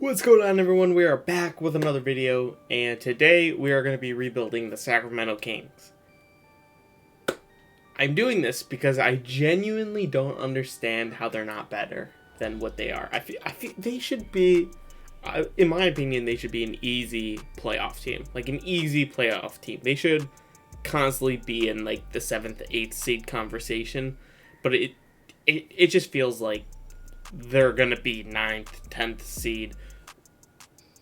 What's going on, everyone? We are back with another video, and today we are going to be rebuilding the Sacramento Kings. I'm doing this because I genuinely don't understand how they're not better than what they are. I feel they should be, in my opinion, they should be an easy playoff team. Like an easy playoff team. They should constantly be in like the 7th, 8th seed conversation, but it just feels like they're going to be 9th, 10th seed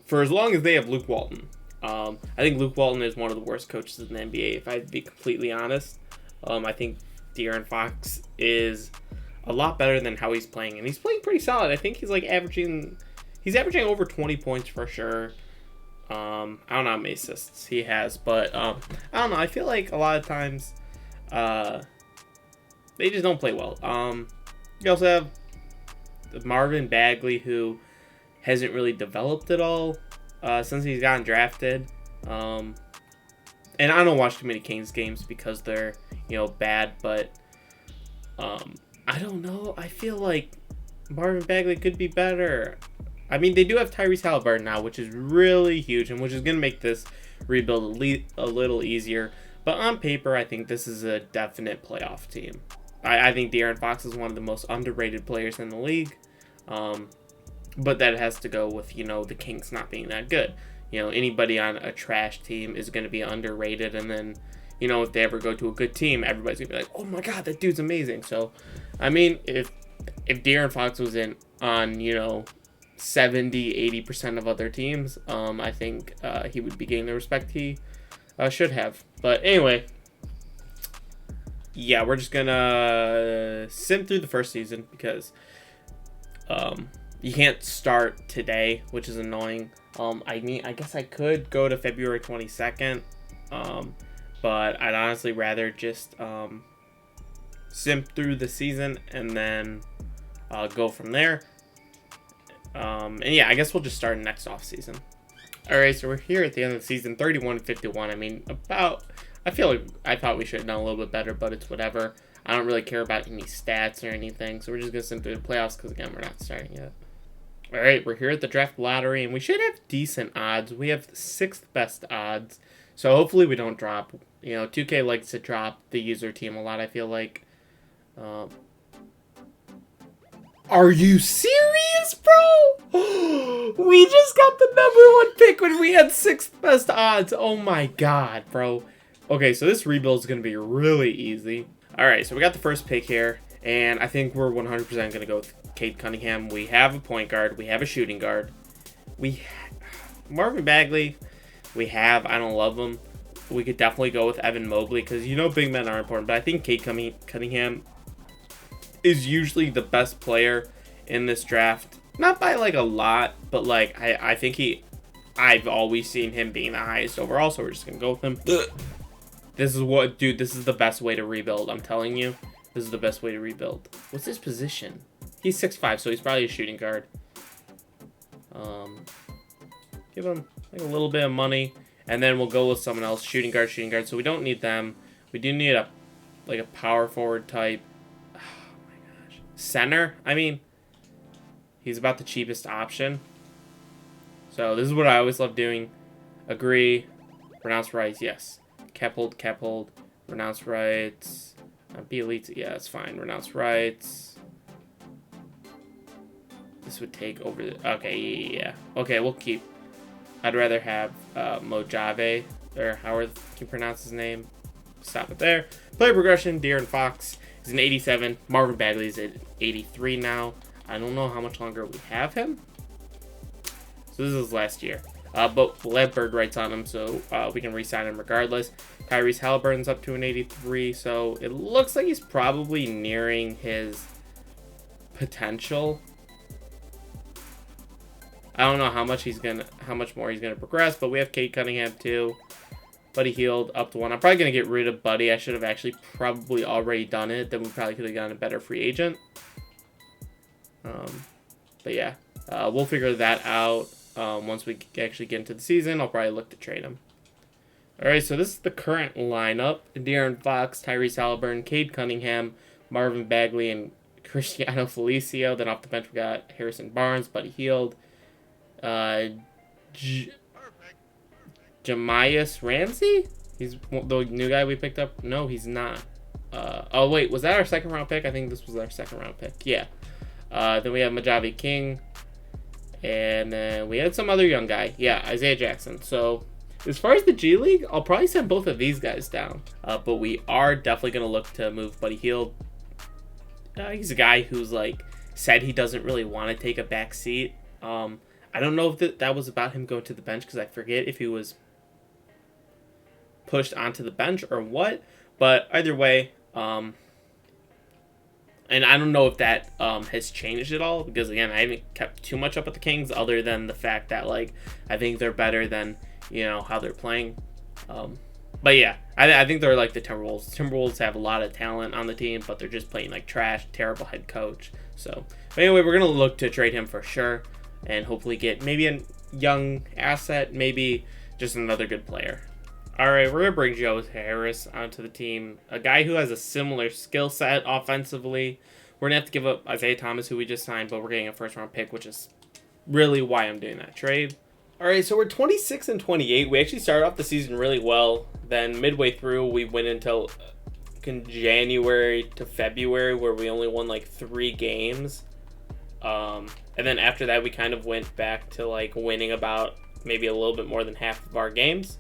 for as long as they have Luke Walton. I think Luke Walton is one of the worst coaches in the NBA, if I'd be completely honest. I think De'Aaron Fox is a lot better than how he's playing, and he's playing pretty solid. I think he's averaging over 20 points for sure. I don't know how many assists he has, but I don't know. I feel like a lot of times they just don't play well. You also have Marvin Bagley, who hasn't really developed at all since he's gotten drafted. And I don't watch too many Kings games because they're, bad, but I don't know. I feel like Marvin Bagley could be better. I mean, they do have Tyrese Halliburton now, which is really huge and which is going to make this rebuild a little easier. But on paper, I think this is a definite playoff team. I think De'Aaron Fox is one of the most underrated players in the league. But that has to go with, the Kings not being that good. Anybody on a trash team is going to be underrated. And then, if they ever go to a good team, everybody's going to be like, oh my God, that dude's amazing. So, I mean, if De'Aaron Fox was on, 70, 80% of other teams, I think he would be getting the respect he should have. But anyway, yeah, we're just going to sim through the first season because you can't start today, which is annoying. I guess I could go to February 22nd, but I'd honestly rather just sim through the season and then go from there. And yeah, I guess we'll just start next off season. All right, so we're here at the end of the season, 31-51. I mean, I feel like I thought we should have done a little bit better, but it's whatever. I don't really care about any stats or anything, so we're just gonna sim through the playoffs because again, we're not starting yet. All right, we're here at the draft lottery, and we should have decent odds. We have the 6th best odds, so hopefully we don't drop. 2K likes to drop the user team a lot, I feel like. Are you serious, bro? We just got the #1 pick when we had 6th best odds. Oh my God, bro. Okay, so this rebuild is going to be really easy. All right, so we got the first pick here, and I think we're 100% going to go with Cade Cunningham. We have a point guard. We have a shooting guard. Marvin Bagley, I don't love him. We could definitely go with Evan Mobley because, big men are important. But I think Cade Cunningham is usually the best player in this draft. Not by, a lot, but, I think I've always seen him being the highest overall, so we're just going to go with him. This is the best way to rebuild. I'm telling you, this is the best way to rebuild. What's his position? He's 6'5", so he's probably a shooting guard. Give him a little bit of money, and then we'll go with someone else. Shooting guard. So we don't need them. We do need a power forward type. Oh my gosh, center. I mean, he's about the cheapest option. So this is what I always love doing. Agree. Pronounce rights. Yes. Cap hold. Renounce rights. Be elite. Yeah, that's fine. Renounce rights. This would take over the... Okay, yeah. Okay, we'll keep... I'd rather have Mojave, or however you pronounce his name. Stop it there. Player progression, De'Aaron Fox is an 87. Marvin Bagley is at 83 now. I don't know how much longer we have him. So this is last year. But we'll have bird rights on him, so we can re-sign him regardless. Tyrese Halliburton's up to an 83, so it looks like he's probably nearing his potential. I don't know how much more he's gonna progress, but we have Cade Cunningham too. Buddy Hield up to 1. I'm probably gonna get rid of Buddy. I should have actually probably already done it. Then we probably could have gotten a better free agent. But yeah, we'll figure that out once we actually get into the season. I'll probably look to trade him. All right, so this is the current lineup: De'Aaron Fox, Tyrese Halliburton, Cade Cunningham, Marvin Bagley, and Cristiano Felicio. Then off the bench we got Harrison Barnes, Buddy Hield, Uh, Jamias Ramsey? He's the new guy we picked up? No, he's not. Oh, wait. Was that our second round pick? I think this was our second round pick. Yeah. Then we have Majavi King. And then we had some other young guy. Yeah, Isaiah Jackson. So, as far as the G League, I'll probably send both of these guys down. But we are definitely going to look to move Buddy Hield. He's a guy who's, like, said he doesn't really want to take a back seat. I don't know if that was about him going to the bench, because I forget if he was pushed onto the bench or what. But either way, and I don't know if that has changed at all, because again, I haven't kept too much up with the Kings other than the fact that, like, I think they're better than, you know, how they're playing. But yeah, I think they're like the Timberwolves. Timberwolves have a lot of talent on the team, but they're just playing like trash, terrible head coach. So, but anyway, we're gonna look to trade him for sure, and hopefully get maybe a young asset, maybe just another good player. All right, we're going to bring Joe Harris onto the team, a guy who has a similar skill set offensively. We're going to have to give up Isaiah Thomas, who we just signed, but we're getting a first-round pick, which is really why I'm doing that trade. All right, so we're 26-28. We actually started off the season really well. Then midway through, we went until January to February, where we only won like 3 games. And then after that, we kind of went back to like winning about maybe a little bit more than half of our games.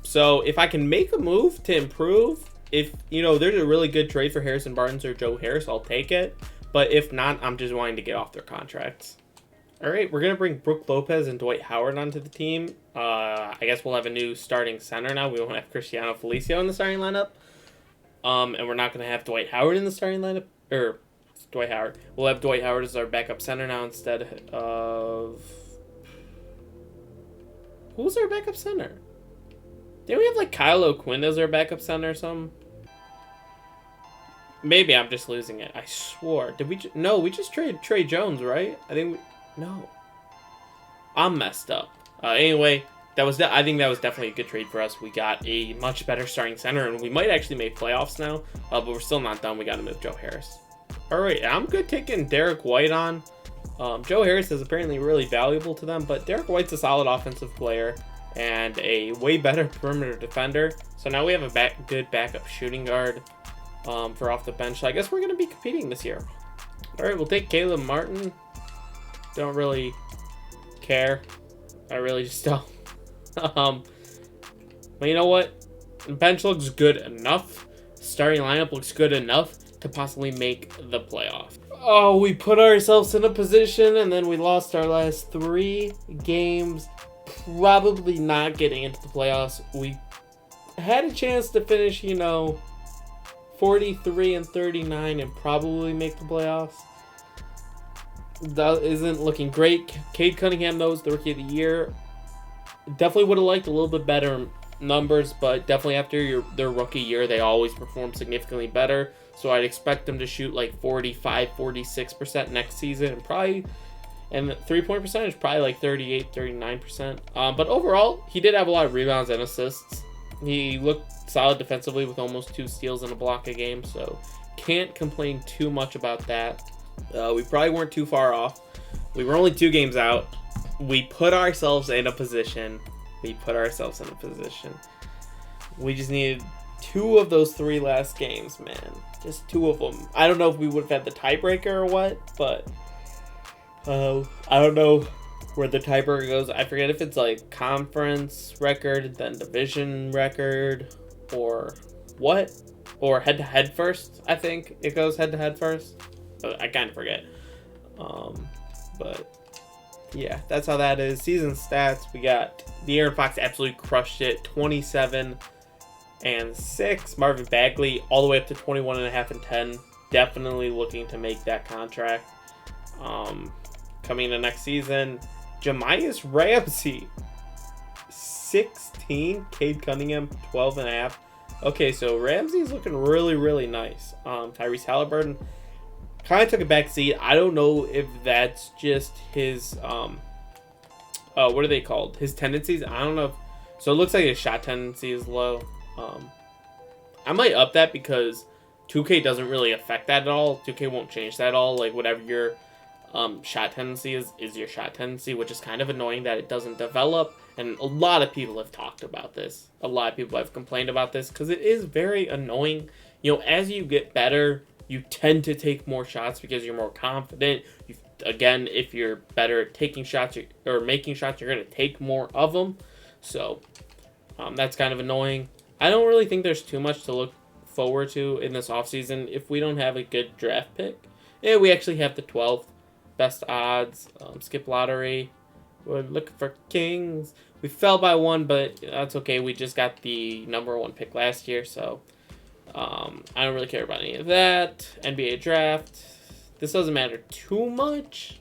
So if I can make a move to improve, if, you know, there's a really good trade for Harrison Barnes or Joe Harris, I'll take it. But if not, I'm just wanting to get off their contracts. All right, we're going to bring Brook Lopez and Dwight Howard onto the team. I guess we'll have a new starting center now. We won't have Cristiano Felicio in the starting lineup. And we're not going to have Dwight Howard in the starting lineup. Or Dwight Howard. We'll have Dwight Howard as our backup center now instead of... Who's our backup center? Didn't we have like Kyle O'Quinn as our backup center or something? Maybe I'm just losing it. I swore. Did we? No, we just traded Trey Jones, right? I think we... No. I'm messed up. Anyway, I think that was definitely a good trade for us. We got a much better starting center, and we might actually make playoffs now. But we're still not done. We got to move Joe Harris. All right, I'm good taking Derek White on. Joe Harris is apparently really valuable to them, but Derek White's a solid offensive player and a way better perimeter defender. So now we have a good backup shooting guard for off the bench. So I guess we're going to be competing this year. All right, we'll take Caleb Martin. Don't really care. I really just don't. But you know what? The bench looks good enough. Starting lineup looks good enough to possibly make the playoff. Oh, we put ourselves in a position and then we lost our last 3 games. Probably not getting into the playoffs. We had a chance to finish, 43-39 and probably make the playoffs. That isn't looking great. Cade Cunningham, though, is the Rookie of the Year. Definitely would have liked a little bit better numbers, but definitely after their rookie year, they always perform significantly better. So I'd expect them to shoot like 45-46% next season, and the 3-point percentage probably like 38-39%. But overall, he did have a lot of rebounds and assists. He looked solid defensively with almost 2 steals and a block a game, so can't complain too much about that. We probably weren't too far off. We were only 2 games out. We put ourselves in a position. We just needed 2 of those 3 last games, man. Just 2 of them. I don't know if we would have had the tiebreaker or what, but I don't know where the tiebreaker goes. I forget if it's like conference record, then division record, or what? Or head-to-head first, I think. It goes head-to-head first. I kind of forget. But yeah, that's how that is. Season stats, we got De'Aaron Fox absolutely crushed it. 27 and 6. Marvin Bagley all the way up to 21.5 and 10. Definitely looking to make that contract. Coming into next season, Jamias Ramsey 16. Cade Cunningham 12.5. Okay, so Ramsey's looking really, really nice. Tyrese Halliburton kind of took a back seat. I don't know if that's just his what are they called? His tendencies. I don't know. So it looks like his shot tendency is low. I might up that because 2K doesn't really affect that at all. 2K won't change that at all. Like whatever your shot tendency is your shot tendency, which is kind of annoying that it doesn't develop. And a lot of people have talked about this. A lot of people have complained about this because it is very annoying. You know, as you get better, you tend to take more shots because you're more confident. Again, if you're better at taking shots or making shots, you're going to take more of them. So that's kind of annoying. I don't really think there's too much to look forward to in this offseason if we don't have a good draft pick. Yeah, we actually have the 12th best odds. Skip lottery. We're looking for kings. We fell by 1, but that's okay. We just got the number 1 pick last year, so I don't really care about any of that. NBA draft. This doesn't matter too much.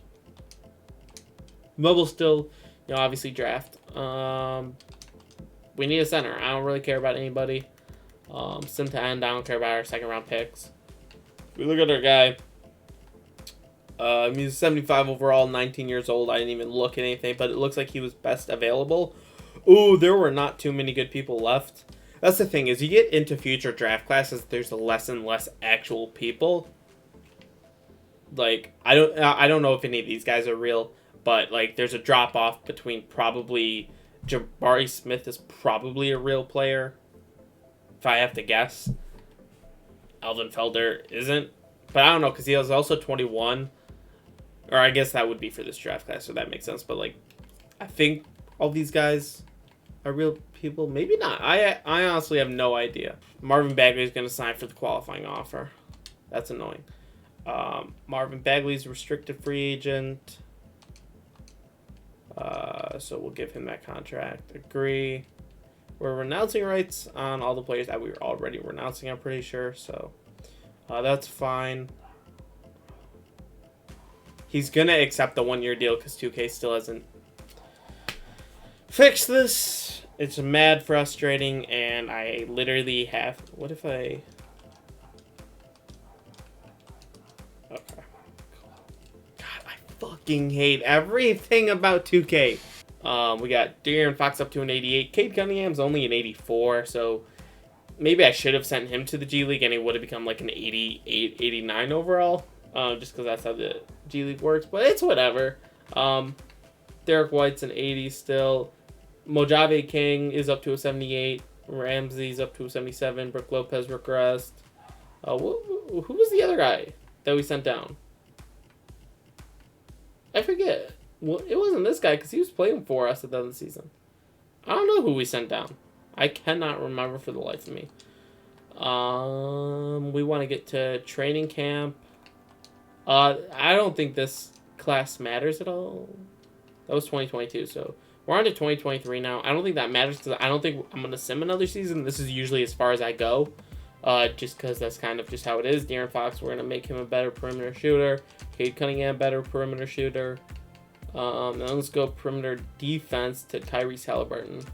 But we'll still, obviously draft. We need a center. I don't really care about anybody. Sim to end. I don't care about our second round picks. We look at our guy. He's 75 overall, 19 years old. I didn't even look at anything, but it looks like he was best available. Ooh, there were not too many good people left. That's the thing, is you get into future draft classes, there's less and less actual people. Like, I don't know if any of these guys are real, but like there's a drop off between probably Jabari Smith is probably a real player, if I have to guess. Alvin Felder isn't, but I don't know because he was also 21, or I guess that would be for this draft class, so that makes sense. But like, I think all these guys are real people. Maybe not. I honestly have no idea. Marvin Bagley is going to sign for the qualifying offer. That's annoying. Marvin Bagley's restricted free agent. So we'll give him that contract. Agree. We're renouncing rights on all the players that we were already renouncing, I'm pretty sure. So that's fine. He's going to accept the 1-year deal because 2K still hasn't fixed this. It's mad frustrating, and I literally have... What if I... Okay. God, I fucking hate everything about 2K. We got De'Aaron Fox up to an 88. Cade Cunningham's only an 84, so maybe I should have sent him to the G League, and he would have become like an 88, 89 overall, just because that's how the G League works, but it's whatever. Derek White's an 80 still. Mojave King is up to a 78. Ramsey's up to a 77. Brook Lopez regressed. Who was the other guy that we sent down? I forget. Well, it wasn't this guy because he was playing for us at the end of the season. I don't know who we sent down. I cannot remember for the life of me. We want to get to training camp. I don't think this class matters at all. That was 2022, so we're on to 2023 now. I don't think that matters because I don't think I'm going to sim another season. This is usually as far as I go, just because that's kind of just how it is. De'Aaron Fox, we're going to make him a better perimeter shooter. Cade Cunningham, better perimeter shooter. And let's go perimeter defense to Tyrese Halliburton.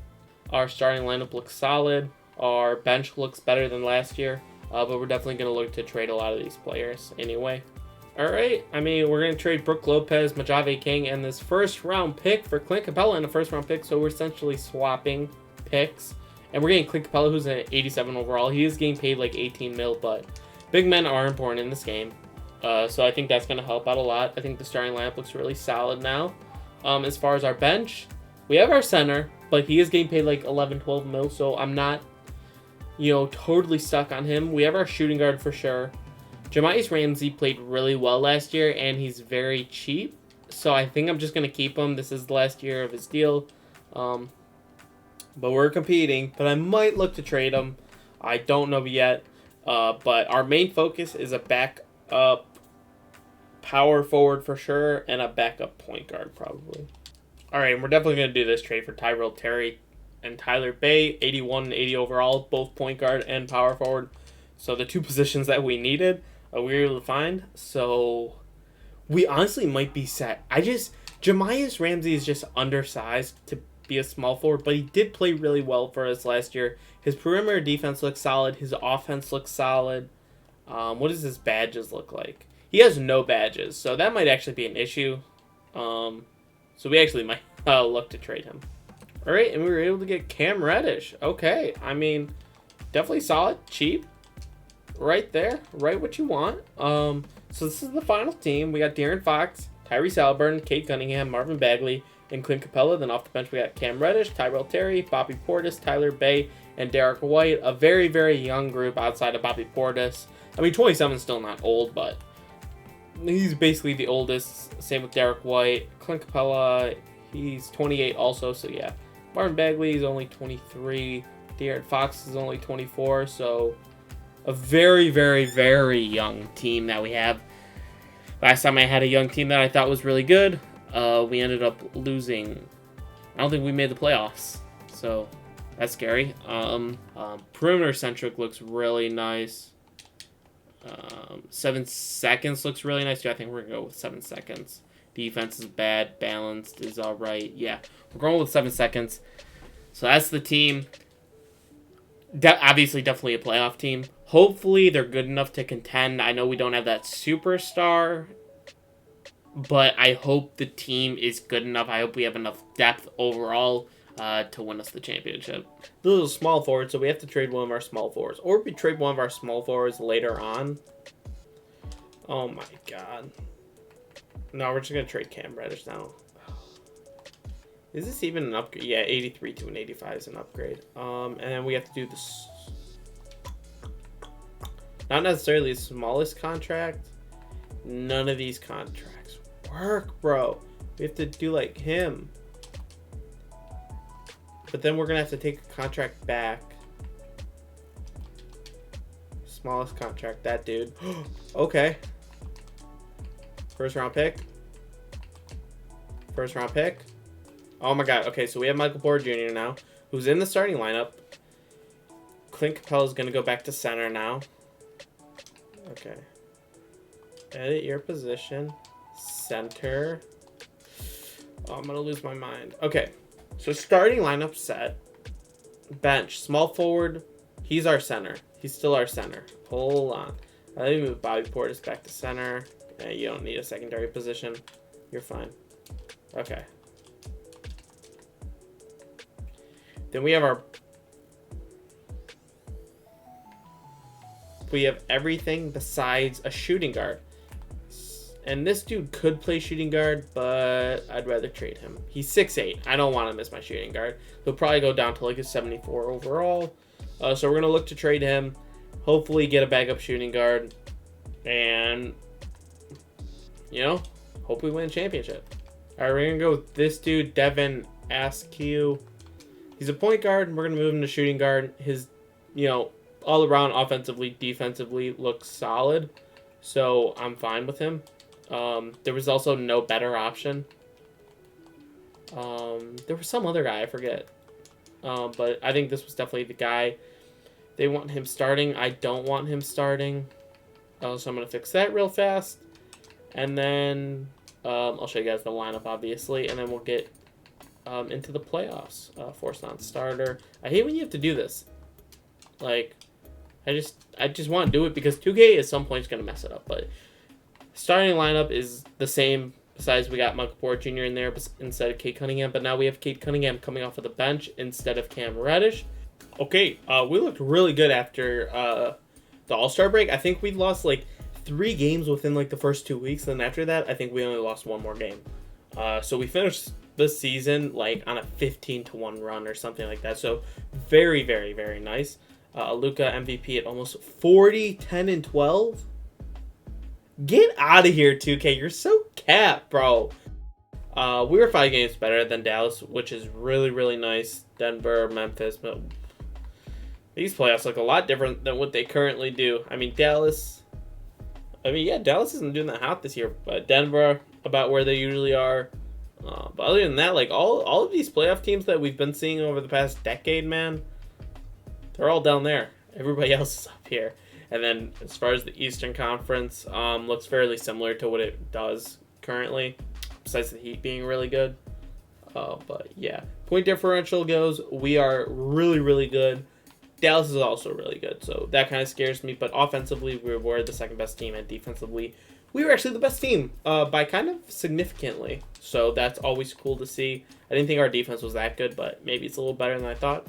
Our starting lineup looks solid. Our bench looks better than last year, but we're definitely going to look to trade a lot of these players anyway. All right, I mean, we're going to trade Brook Lopez, Mojave King, and this first-round pick for Clint Capella and a first-round pick, so we're essentially swapping picks. And we're getting Clint Capella, who's an 87 overall. He is getting paid like 18 mil, but big men are important in this game. So I think that's going to help out a lot. I think the starting lineup looks really solid now. As far as our bench, we have our center, but he is getting paid like 11, 12 mil, so I'm not, totally stuck on him. We have our shooting guard for sure. Jahmi'us Ramsey played really well last year, and he's very cheap. So I think I'm just going to keep him. This is the last year of his deal. But we're competing. But I might look to trade him. I don't know yet. But our main focus is a backup power forward for sure, and a backup point guard probably. All right, and we're definitely going to do this trade for Tyrell Terry and Tyler Bay, 81 and 80 overall, both point guard and power forward. So the two positions that we needed, we were able to find. So we honestly might be set. Jahmi'us Ramsey is just undersized to be a small forward, but he did play really well for us last year. His perimeter defense looks solid. His offense looks solid. What does his badges look like? He has no badges, so that might actually be an issue. So we actually might look to trade him. All right, and we were able to get Cam Reddish. Okay, I mean, definitely solid, cheap. Right there, right what you want. So this is the final team. We got De'Aaron Fox, Tyrese Halliburton, Cade Cunningham, Marvin Bagley, and Clint Capella. Then off the bench, we got Cam Reddish, Tyrell Terry, Bobby Portis, Tyler Bay, and Derek White. A very, very young group outside of Bobby Portis. I mean, 27 is still not old, but he's basically the oldest. Same with Derek White. Clint Capella, he's 28 also, so yeah. Marvin Bagley is only 23. De'Aaron Fox is only 24, so a very, very, very young team that we have. Last time I had a young team that I thought was really good, we ended up losing. I don't think we made the playoffs, so that's scary. Perimeter centric looks really nice. 7 seconds looks really nice too. I think we're gonna go with 7 seconds. Defense is bad, balanced is all right. Yeah, we're going with 7 seconds. So that's the team. Obviously, definitely a playoff team. Hopefully, they're good enough to contend. I know we don't have that superstar, but I hope the team is good enough. I hope we have enough depth overall to win us the championship. This is a small forward, so we have to trade one of our small forwards. Or we trade one of our small forwards later on. Oh my god. No, we're just going to trade Cam Reddish now. Is this even an upgrade? Yeah, 83 to an 85 is an upgrade. And then we have to do this. Not necessarily the smallest contract. None of these contracts work, bro. We have to do like him. But then we're going to have to take a contract back. Smallest contract, that dude. Okay. First round pick. First round pick. Oh my god. Okay, so we have Michael Porter Jr. now, who's in the starting lineup. Clint Capella is going to go back to center now. Okay. Edit your position. Center. Oh, I'm going to lose my mind. Okay. So starting lineup set. Bench. Small forward. He's our center. He's still our center. Hold on. Let me move Bobby Portis back to center. You don't need a secondary position. You're fine. Okay. Then we have everything besides a shooting guard. And this dude could play shooting guard, but I'd rather trade him. He's 6'8". I don't want him as my shooting guard. He'll probably go down to like a 74 overall. So we're going to look to trade him. Hopefully get a backup shooting guard. And, you know, hope we win a championship. All right, we're going to go with this dude, Devin Askew. He's a point guard, and we're going to move him to shooting guard. His, you know, all around offensively, defensively looks solid. So I'm fine with him. There was also no better option. There was some other guy, I forget. But I think this was definitely the guy. They want him starting. I don't want him starting. So I'm going to fix that real fast. And then I'll show you guys the lineup, obviously. And then we'll get into the playoffs. Force non-starter. I hate when you have to do this. Like, I just want to do it because 2K at some point is going to mess it up. But starting lineup is the same. Besides, we got Michael Porter Jr. in there instead of Cade Cunningham. But now we have Cade Cunningham coming off of the bench instead of Cam Reddish. Okay, we looked really good after the All-Star break. I think we lost like 3 games within like the first 2 weeks. And then after that, I think we only lost 1 more game. So we finished this season like on a 15-1 run or something like that. So very, very, very nice. Luka MVP at almost 40, 10, and 12. Get out of here, 2K. You're so capped, bro. We were 5 games better than Dallas, which is really, really nice. Denver, Memphis. But these playoffs look a lot different than what they currently do. I mean, Dallas isn't doing that hot this year. But Denver, about where they usually are. But other than that, like all of these playoff teams that we've been seeing over the past decade, man, they're all down there. Everybody else is up here. And then as far as the Eastern Conference, looks fairly similar to what it does currently, besides the Heat being really good. But yeah, point differential goes, we are really, really good. Dallas is also really good, so that kind of scares me. But offensively, we were the second best team, and defensively, we were actually the best team by kind of significantly. So that's always cool to see. I didn't think our defense was that good, but maybe it's a little better than I thought.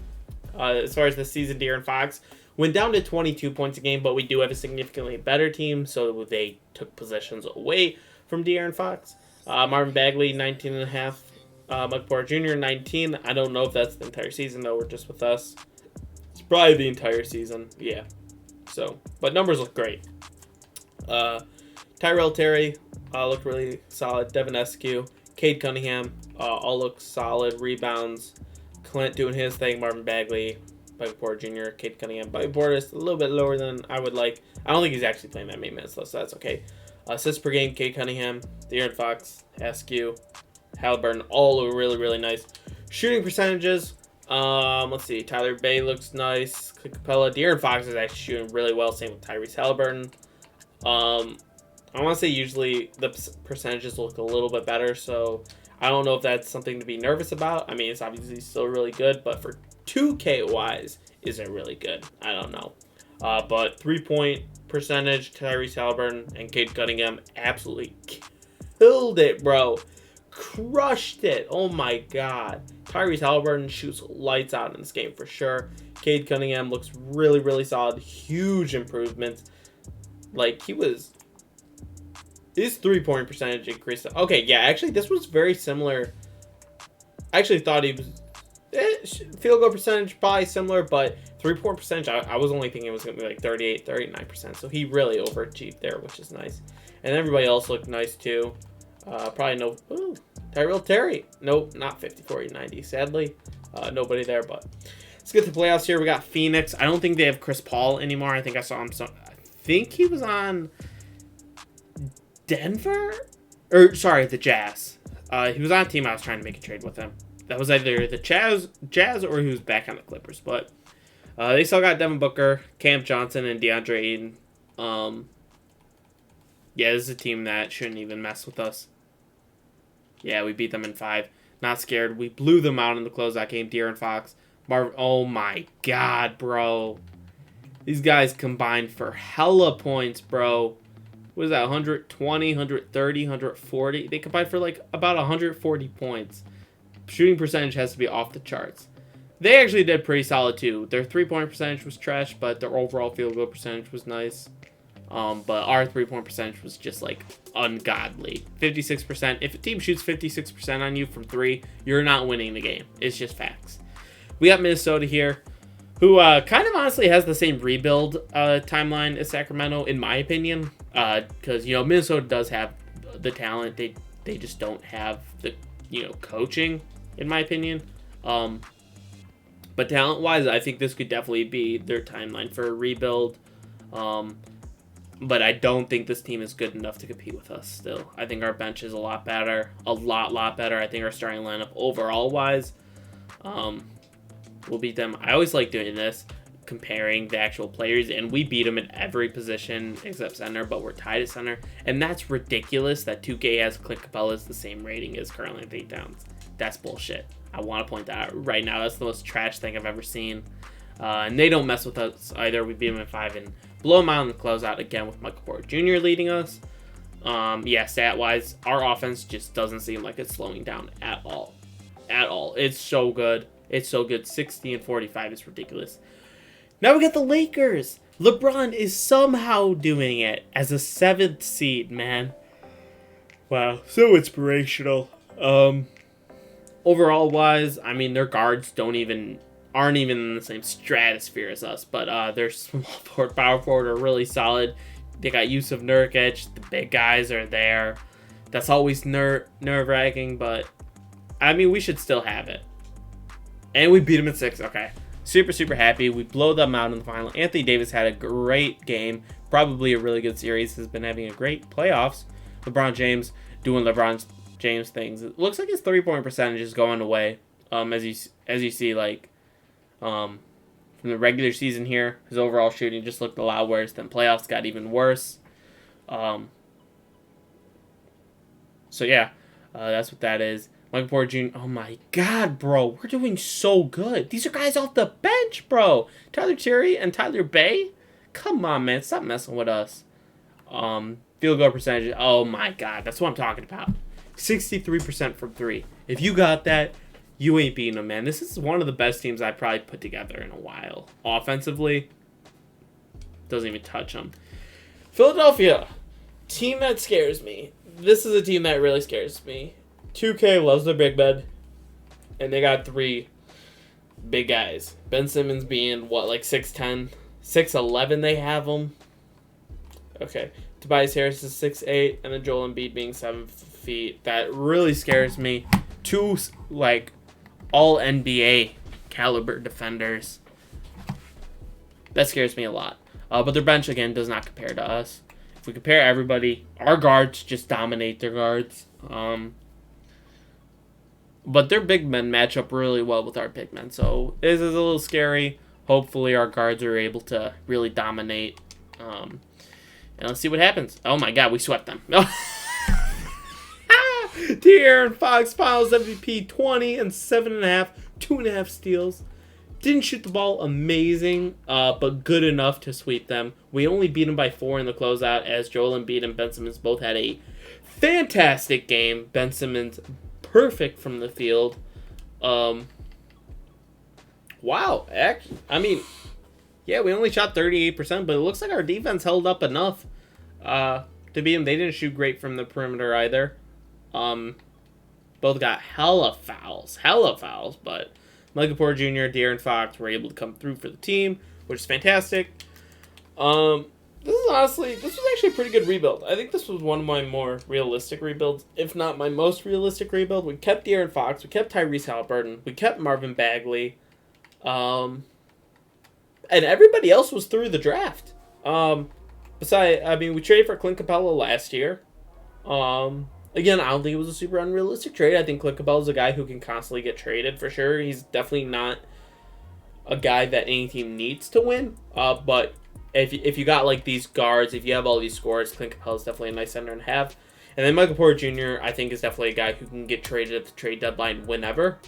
As far as this season, De'Aaron Fox went down to 22 points a game, but we do have a significantly better team, so they took possessions away from De'Aaron Fox. Marvin Bagley, 19.5. Michael Porter Jr., 19. I don't know if that's the entire season, though, or just with us. It's probably the entire season, yeah. So, but numbers look great. Tyrell Terry looked really solid. Devin Eskew, Cade Cunningham, all look solid. Rebounds. Clint doing his thing. Marvin Bagley, Michael Porter Jr., Cade Cunningham. Michael Porter is a little bit lower than I would like. I don't think he's actually playing that many minutes, though, so that's okay. Assists per game, Cade Cunningham, De'Aaron Fox, Askew, Halliburton, all are really, really nice. Shooting percentages, let's see. Tyler Bay looks nice. Clint Capella. De'Aaron Fox is actually shooting really well. Same with Tyrese Halliburton. I want to say usually the percentages look a little bit better, so I don't know if that's something to be nervous about. I mean, it's obviously still really good, but for 2K-wise, is it really good? I don't know. But 3-point percentage, Tyrese Halliburton and Cade Cunningham absolutely killed it, bro. Crushed it. Oh my god. Tyrese Halliburton shoots lights out in this game for sure. Cade Cunningham looks really, really solid. Huge improvements. Like, his 3-point percentage increased. Okay, yeah, actually, this was very similar. I actually thought he was field goal percentage probably similar, but 3-point percentage, I was only thinking it was going to be like 38, 39%. So he really overachieved there, which is nice. And everybody else looked nice too. Probably no. Ooh, Tyrell Terry. Nope, not 50-40-90. Sadly, nobody there. But let's get to the playoffs here. We got Phoenix. I don't think they have Chris Paul anymore. I think I saw him. I think he was on Denver, or sorry, the Jazz. He was on a team I was trying to make a trade with him. That was either the Jazz or he was back on the Clippers. But they still got Devin Booker, Cam Johnson, and DeAndre Ayton. Yeah, this is a team that shouldn't even mess with us. Yeah, we beat them in 5. Not scared. We blew them out in the closeout game. De'Aaron Fox, Marvin. Oh my god, bro. These guys combined for hella points, bro. What is that? 120, 130, 140. They combined for like about 140 points. Shooting percentage has to be off the charts. They actually did pretty solid too. Their 3-point percentage was trash, but their overall field goal percentage was nice. But our 3-point percentage was just like ungodly. 56%. If a team shoots 56% on you from 3, you're not winning the game. It's just facts. We got Minnesota here, who kind of honestly has the same rebuild timeline as Sacramento, in my opinion. Because, you know, Minnesota does have the talent. They just don't have the, you know, coaching, in my opinion. But talent-wise, I think this could definitely be their timeline for a rebuild. But I don't think this team is good enough to compete with us still. I think our bench is a lot better. A lot better. I think our starting lineup overall-wise will beat them. I always like doing this, comparing the actual players, and we beat them at every position except center, but we're tied at center. And that's ridiculous that 2K has Clint Capella's the same rating as Karl Anthony Towns. That's bullshit. I want to point that out right now. That's the most trash thing I've ever seen. And they don't mess with us either. We beat them at 5 and blow them out in the closeout again with Michael Porter Jr. leading us. Yeah, stat-wise, our offense just doesn't seem like it's slowing down at all. At all. It's so good. It's so good. 60 and 45 is ridiculous. Now we got the Lakers. LeBron is somehow doing it as a 7th seed, man. Wow, so inspirational. Overall wise, I mean, their guards aren't even in the same stratosphere as us, but their small forward, power forward are really solid. They got Yusuf Nurkic. The big guys are there. That's always nerve-wracking, but I mean, we should still have it. And we beat them at 6. Okay. Super happy. We blow them out in the final. Anthony Davis had a great game. Probably a really good series. Has been having a great playoffs. LeBron James doing LeBron James things. It looks like his 3-point percentage is going away. As you see, like, from the regular season here, his overall shooting just looked a lot worse. Then playoffs got even worse. So yeah, that's what that is. Michael Porter Jr. Oh my god, bro. We're doing so good. These are guys off the bench, bro. Tyler Terry and Tyler Bay? Come on, man. Stop messing with us. Field goal percentage. Oh my god. That's what I'm talking about. 63% from 3. If you got that, you ain't beating them, man. This is one of the best teams I've probably put together in a while. Offensively, doesn't even touch them. Philadelphia. Team that scares me. this is a team that really scares me. 2K loves their big men, and they got 3 big guys. Ben Simmons being, what, like 6'10"? 6'11" they have him. Okay. Tobias Harris is 6'8", and then Joel Embiid being 7 feet. That really scares me. 2, like, all NBA caliber defenders. That scares me a lot. But their bench, again, does not compare to us. If we compare everybody, our guards just dominate their guards. But their big men match up really well with our big men. So this is a little scary. Hopefully our guards are able to really dominate. And let's see what happens. Oh my god, we swept them. De'Aaron Fox, Finals MVP, 20 and 7.5, 2.5 steals. Didn't shoot the ball amazing, but good enough to sweep them. We only beat them by 4 in the closeout, as Joel Embiid and Ben Simmons both had a fantastic game. Ben Simmons perfect from the field. Wow, I mean, yeah, we only shot 38%, but it looks like our defense held up enough to beat them. They didn't shoot great from the perimeter either. Both got hella fouls, but Michael Porter Jr., De'Aaron Fox were able to come through for the team, which is fantastic. This was actually a pretty good rebuild. I think this was one of my more realistic rebuilds, if not my most realistic rebuild. We kept De'Aaron Fox, we kept Tyrese Halliburton, we kept Marvin Bagley, and everybody else was through the draft. We traded for Clint Capella last year. Again, I don't think it was a super unrealistic trade. I think Clint Capella is a guy who can constantly get traded for sure. He's definitely not a guy that any team needs to win. But if you got like these guards, if you have all these scores, Clint Capella is definitely a nice center to have. And then Michael Porter Jr., I think, is definitely a guy who can get traded at the trade deadline whenever.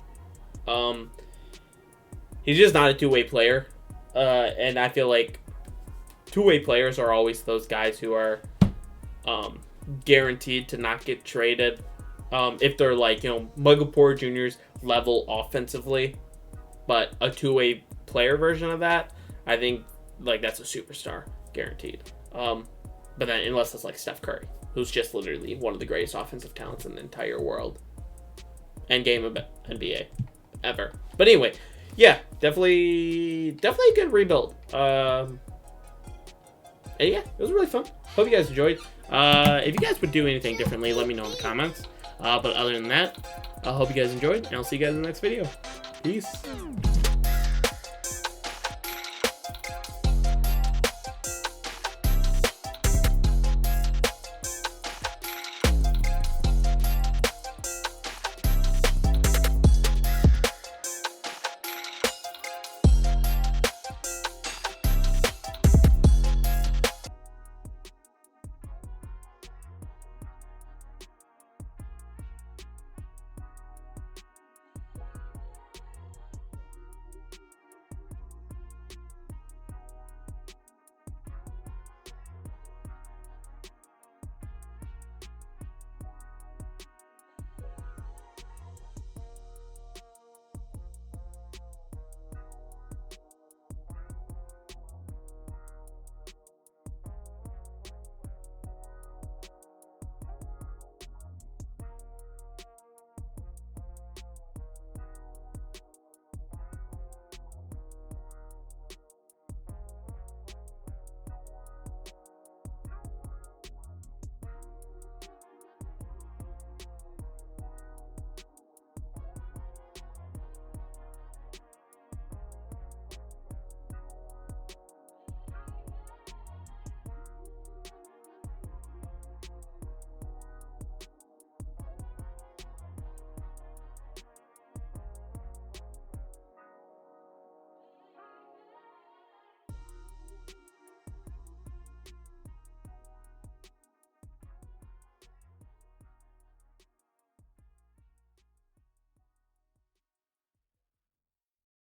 He's just not a two-way player. And I feel like two-way players are always those guys who are guaranteed to not get traded if they're like, Michael Porter Jr.'s level offensively, but a two-way player version of that, I think like that's a superstar guaranteed. But then unless it's like Steph Curry, who's just literally one of the greatest offensive talents in the entire world and game of NBA ever. But anyway, yeah, definitely a good rebuild. And yeah, it was really fun. Hope you guys enjoyed. If you guys would do anything differently, let me know in the comments. But other than that, I hope you guys enjoyed, and I'll see you guys in the next video. Peace.